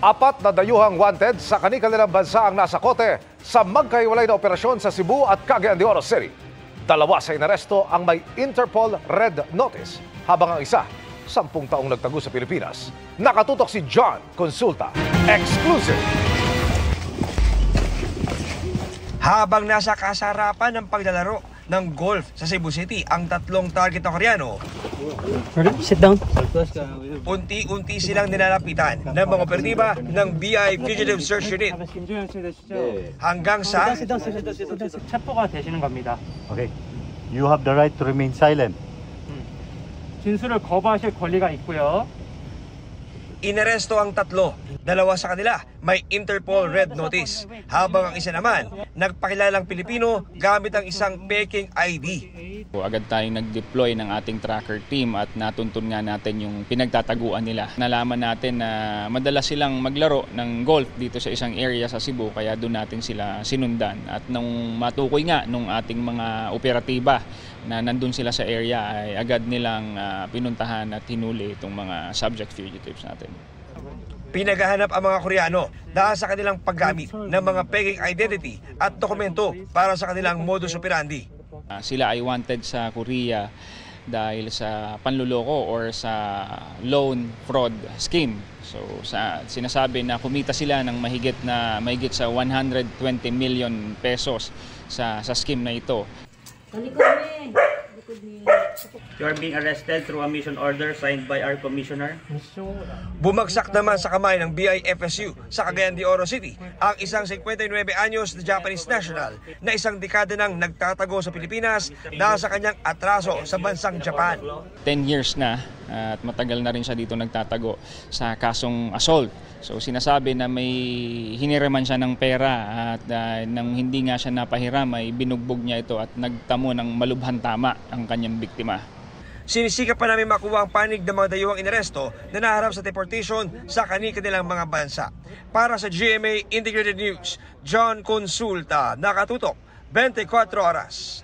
Apat na dayuhang wanted sa kanilang bansa ang nasa kote sa magkahiwalay na operasyon sa Cebu at Cagayan de Oro City. Dalawa sa inaresto ang may Interpol Red Notice, habang ang isa, 10 taong nagtago sa Pilipinas. Nakatutok si John Consulta. Exclusive! Habang nasa kasarapan ng paglalaro ng golf sa Cebu City ang tatlong target na Koreano, Sit down. unti-unti silang nilalapitan ng mga operatiba ng BI Fugitive Search Unit hanggang sa 체포가 되시는 겁니다. Okay. You have the right to remain silent. 진술을 거부하실 권리가 있고요. inaresto ang tatlo. Dalawa sa kanila may Interpol Red Notice, habang ang isa naman nagpakilalang Pilipino gamit ang isang peking ID. Agad tayong nag-deploy ng ating tracker team at natuntun nga natin yung pinagtataguan nila. Nalaman natin na madalas silang maglaro ng golf dito sa isang area sa Cebu, kaya doon natin sila sinundan. At nung matukoy nga nung ating mga operatiba na nandun sila sa area, ay agad nilang pinuntahan at hinuli itong mga subject fugitives natin. Pinaghahanap ang mga Koreano dahil sa kanilang paggamit ng mga peking identity at dokumento para sa kanilang modus operandi. Sila ay wanted sa Korea dahil sa panluloko or sa loan fraud scheme. So sinasabi na kumita sila ng mahigit sa 120 million pesos sa scheme na ito. You are being arrested through a mission order signed by our commissioner. Bumagsak naman sa kamay ng BIFSU sa Cagayan de Oro City ang isang 59 anyos na Japanese national na isang dekada nang nagtatago sa Pilipinas dahil sa kanyang atraso sa bansang Japan. 10 years na at matagal na rin siya dito nagtatago sa kasong assault. So sinasabi na may hiniraman siya ng pera at nang hindi nga siya napahiram ay binugbog niya ito at nagtamo ng malubhang tama ang kanyang biktima. Sinisikap pa namin makuha ang panig ng mga dayuhang inaresto na naharap sa deportation sa kanilang mga bansa. Para sa GMA Integrated News, John Consulta, nakatutok 24 oras.